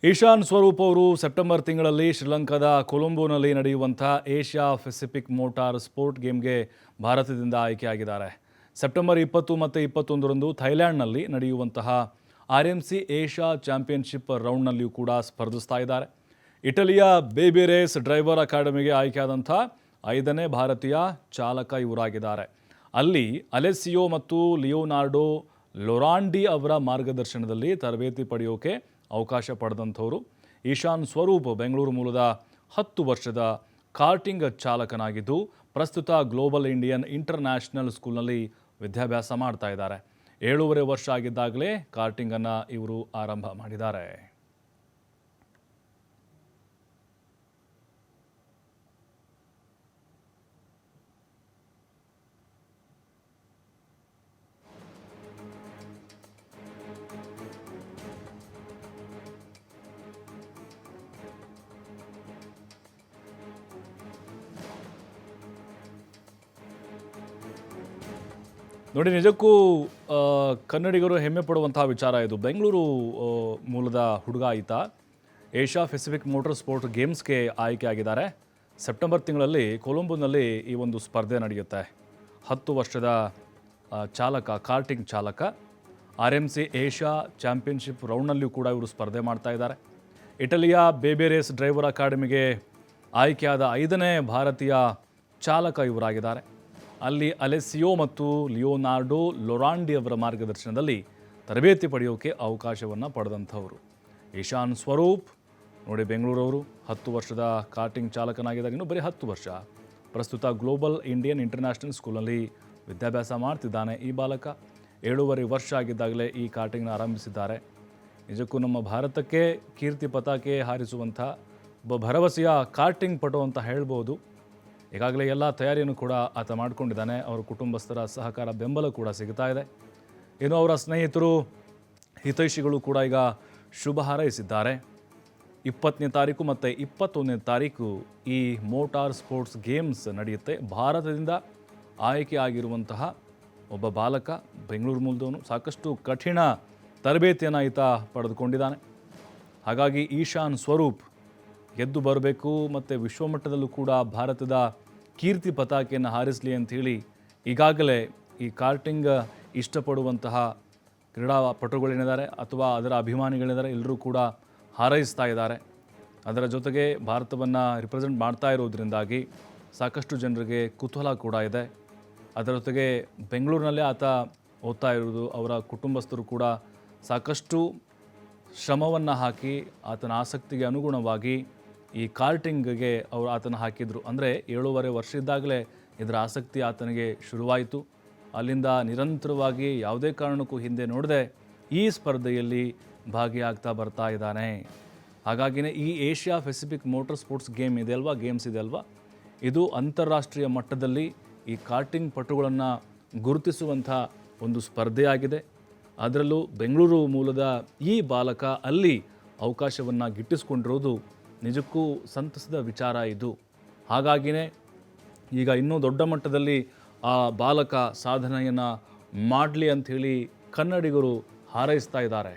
ಇಶಾನ್ ಸ್ವರೂಪ್ ಅವರು ಸೆಪ್ಟೆಂಬರ್ ತಿಂಗಳಲ್ಲಿ ಶ್ರೀಲಂಕಾದ ಕೊಲಂಬೋನಲ್ಲಿ ನಡೆಯುವಂಥ ಏಷ್ಯಾ ಪೆಸಿಫಿಕ್ ಮೋಟಾರ್ ಸ್ಪೋರ್ಟ್ ಗೇಮ್ಗೆ ಭಾರತದಿಂದ ಆಯ್ಕೆಯಾಗಿದ್ದಾರೆ. ಸೆಪ್ಟೆಂಬರ್ 20 ಮತ್ತು 21ರಂದು ಥೈಲ್ಯಾಂಡ್ನಲ್ಲಿ ನಡೆಯುವಂತಹ RMC ಏಷ್ಯಾ ಚಾಂಪಿಯನ್ಶಿಪ್ ರೌಂಡ್ನಲ್ಲಿಯೂ ಕೂಡ ಸ್ಪರ್ಧಿಸ್ತಾ ಇದ್ದಾರೆ. ಇಟಲಿಯ ಬೇಬಿ ರೇಸ್ ಡ್ರೈವರ್ ಅಕಾಡೆಮಿಗೆ ಆಯ್ಕೆಯಾದಂಥ 5ನೇ ಭಾರತೀಯ ಚಾಲಕ ಇವರಾಗಿದ್ದಾರೆ. ಅಲ್ಲಿ ಅಲೆಸಿಯೋ ಮತ್ತು ಲಿಯೋನಾರ್ಡೋ ಲೊರಾಂಡಿ ಅವರ ಮಾರ್ಗದರ್ಶನದಲ್ಲಿ ತರಬೇತಿ ಪಡೆಯೋಕೆ ಅವಕಾಶ ಪಡೆದಂಥವರು. ಇಶಾನ್ ಸ್ವರೂಪ್ ಬೆಂಗಳೂರು ಮೂಲದ 10 ವರ್ಷದ ಕಾರ್ಟಿಂಗ್ ಚಾಲಕನಾಗಿದ್ದು ಪ್ರಸ್ತುತ ಗ್ಲೋಬಲ್ ಇಂಡಿಯನ್ ಇಂಟರ್ನ್ಯಾಷನಲ್ ಸ್ಕೂಲ್ನಲ್ಲಿ ವಿದ್ಯಾಭ್ಯಾಸ ಮಾಡ್ತಾ ಇದ್ದಾರೆ. 7.5 ವರ್ಷ ಆಗಿದ್ದಾಗಲೇ ಕಾರ್ಟಿಂಗನ್ನು ಇವರು ಆರಂಭ ಮಾಡಿದ್ದಾರೆ. ನೋಡಿ, ನಿಜಕ್ಕೂ ಕನ್ನಡಿಗರು ಹೆಮ್ಮೆ ಪಡುವಂತಹ ವಿಚಾರ ಇದು. ಬೆಂಗಳೂರು ಮೂಲದ ಹುಡುಗ ಈತ ಏಷ್ಯಾ ಪೆಸಿಫಿಕ್ ಮೋಟಾರ್ ಸ್ಪೋರ್ಟ್ ಗೇಮ್ಸ್ಗೆ ಆಯ್ಕೆ ಆಗಿದ್ದಾರೆ. ಸೆಪ್ಟೆಂಬರ್ ತಿಂಗಳಲ್ಲಿ ಕೊಲಂಬೋನಲ್ಲಿ ಈ ಒಂದು ಸ್ಪರ್ಧೆ ನಡೆಯುತ್ತೆ. 10 ವರ್ಷದ ಚಾಲಕ, ಕಾರ್ಟಿಂಗ್ ಚಾಲಕ. RMC ಏಷ್ಯಾ ಚಾಂಪಿಯನ್ಶಿಪ್ ರೌಂಡ್ನಲ್ಲಿಯೂ ಕೂಡ ಇವರು ಸ್ಪರ್ಧೆ ಮಾಡ್ತಾ ಇದ್ದಾರೆ. ಇಟಲಿಯ ಬೇಬಿ ರೇಸ್ ಡ್ರೈವರ್ ಅಕಾಡೆಮಿಗೆ ಆಯ್ಕೆಯಾದ 5ನೇ ಭಾರತೀಯ ಚಾಲಕ ಇವರಾಗಿದ್ದಾರೆ. ಅಲ್ಲಿ ಅಲೆಸಿಯೋ ಮತ್ತು ಲಿಯೋನಾರ್ಡೋ ಲೊರಾಂಡಿ ಅವರ ಮಾರ್ಗದರ್ಶನದಲ್ಲಿ ತರಬೇತಿ ಪಡೆಯೋಕೆ ಅವಕಾಶವನ್ನು ಪಡೆದಂಥವರು. ಇಶಾನ್ ಸ್ವರೂಪ್ ನೋಡಿ, ಬೆಂಗಳೂರವರು 10 ವರ್ಷದ ಕಾರ್ಟಿಂಗ್ ಚಾಲಕನಾಗಿದ್ದಾಗ, ಇನ್ನೂ ಬರೀ 10 ವರ್ಷ. ಪ್ರಸ್ತುತ ಗ್ಲೋಬಲ್ ಇಂಡಿಯನ್ ಇಂಟರ್ನ್ಯಾಷನಲ್ ಸ್ಕೂಲ್ನಲ್ಲಿ ವಿದ್ಯಾಭ್ಯಾಸ ಮಾಡ್ತಿದ್ದಾನೆ ಈ ಬಾಲಕ. 7.5 ವರ್ಷ ಆಗಿದ್ದಾಗಲೇ ಈ ಕಾರ್ಟಿಂಗ್ನ ಆರಂಭಿಸಿದ್ದಾರೆ. ನಿಜಕ್ಕೂ ನಮ್ಮ ಭಾರತಕ್ಕೆ ಕೀರ್ತಿ ಪತಾಕೆ ಹಾರಿಸುವಂಥ ಒಬ್ಬ ಭರವಸೆಯ ಕಾರ್ಟಿಂಗ್ ಪಟು ಅಂತ ಹೇಳ್ಬೋದು. ಈಗಾಗಲೇ ಎಲ್ಲ ತಯಾರಿಯನ್ನು ಕೂಡ ಆತ ಮಾಡಿಕೊಂಡಿದ್ದಾನೆ. ಅವರ ಕುಟುಂಬಸ್ಥರ ಸಹಕಾರ, ಬೆಂಬಲ ಕೂಡ ಸಿಗ್ತಾ ಇದೆ. ಇನ್ನು ಅವರ ಸ್ನೇಹಿತರು, ಹಿತೈಷಿಗಳು ಕೂಡ ಈಗ ಶುಭ ಹಾರೈಸಿದ್ದಾರೆ. 20ನೇ ತಾರೀಕು ಮತ್ತು 21ನೇ ತಾರೀಕು ಈ ಮೋಟಾರ್ ಸ್ಪೋರ್ಟ್ಸ್ ಗೇಮ್ಸ್ ನಡೆಯುತ್ತೆ. ಭಾರತದಿಂದ ಆಯ್ಕೆ ಆಗಿರುವಂತಹ ಒಬ್ಬ ಬಾಲಕ, ಬೆಂಗಳೂರು ಮೂಲದವನು, ಸಾಕಷ್ಟು ಕಠಿಣ ತರಬೇತಿಯನ್ನು ಈತ ಪಡೆದುಕೊಂಡಿದ್ದಾನೆ. ಹಾಗಾಗಿ ಇಶಾನ್ ಸ್ವರೂಪ್ ಗೆದ್ದು ಬರಬೇಕು ಮತ್ತು ವಿಶ್ವಮಟ್ಟದಲ್ಲೂ ಕೂಡ ಭಾರತದ ಕೀರ್ತಿ ಪತಾಕೆಯನ್ನು ಹಾರಿಸಲಿ ಅಂಥೇಳಿ ಈಗಾಗಲೇ ಈ ಕಾರ್ಟಿಂಗ್ ಇಷ್ಟಪಡುವಂತಹ ಕ್ರೀಡಾಪಟುಗಳೇನಿದ್ದಾರೆ ಅಥವಾ ಅದರ ಅಭಿಮಾನಿಗಳಿದ್ದಾರೆ, ಎಲ್ಲರೂ ಕೂಡ ಹಾರೈಸ್ತಾ ಇದ್ದಾರೆ. ಅದರ ಜೊತೆಗೆ ಭಾರತವನ್ನು ರಿಪ್ರೆಸೆಂಟ್ ಮಾಡ್ತಾ ಇರೋದ್ರಿಂದಾಗಿ ಸಾಕಷ್ಟು ಜನರಿಗೆ ಕುತೂಹಲ ಕೂಡ ಇದೆ. ಅದರ ಜೊತೆಗೆ ಬೆಂಗಳೂರಿನಲ್ಲೇ ಆತ ಓದ್ತಾ ಇರೋದು, ಅವರ ಕುಟುಂಬಸ್ಥರು ಕೂಡ ಸಾಕಷ್ಟು ಶ್ರಮವನ್ನು ಹಾಕಿ ಆತನ ಆಸಕ್ತಿಗೆ ಅನುಗುಣವಾಗಿ ಈ ಕಾರ್ಟಿಂಗ್ಗೆ ಅವರು ಆತನ ಹಾಕಿದರು. ಅಂದರೆ 7.5 ವರ್ಷ ಇದ್ದಾಗಲೇ ಇದರ ಆಸಕ್ತಿ ಆತನಿಗೆ ಶುರುವಾಯಿತು. ಅಲ್ಲಿಂದ ನಿರಂತರವಾಗಿ ಯಾವುದೇ ಕಾರಣಕ್ಕೂ ಹಿಂದೆ ನೋಡದೆ ಈ ಸ್ಪರ್ಧೆಯಲ್ಲಿ ಭಾಗಿಯಾಗ್ತಾ ಬರ್ತಾ ಇದ್ದಾನೆ. ಹಾಗಾಗಿನೇ ಈ Asia Pacific motor sports games ಇದೆ ಅಲ್ವಾ, ಇದು ಅಂತಾರಾಷ್ಟ್ರೀಯ ಮಟ್ಟದಲ್ಲಿ ಈ ಕಾರ್ಟಿಂಗ್ ಪಟುಗಳನ್ನು ಗುರುತಿಸುವಂಥ ಒಂದು ಸ್ಪರ್ಧೆಯಾಗಿದೆ. ಅದರಲ್ಲೂ ಬೆಂಗಳೂರು ಮೂಲದ ಈ ಬಾಲಕ ಅಲ್ಲಿ ಅವಕಾಶವನ್ನು ಗಿಟ್ಟಿಸಿಕೊಂಡಿರೋದು ನಿಜಕ್ಕೂ ಸಂತಸದ ವಿಚಾರ ಇದು. ಹಾಗಾಗಿನೇ ಈಗ ಇನ್ನೂ ದೊಡ್ಡ ಮಟ್ಟದಲ್ಲಿ ಆ ಬಾಲಕ ಸಾಧನೆಯನ್ನು ಮಾಡಲಿ ಅಂಥೇಳಿ ಕನ್ನಡಿಗರು ಹಾರೈಸ್ತಾ ಇದ್ದಾರೆ.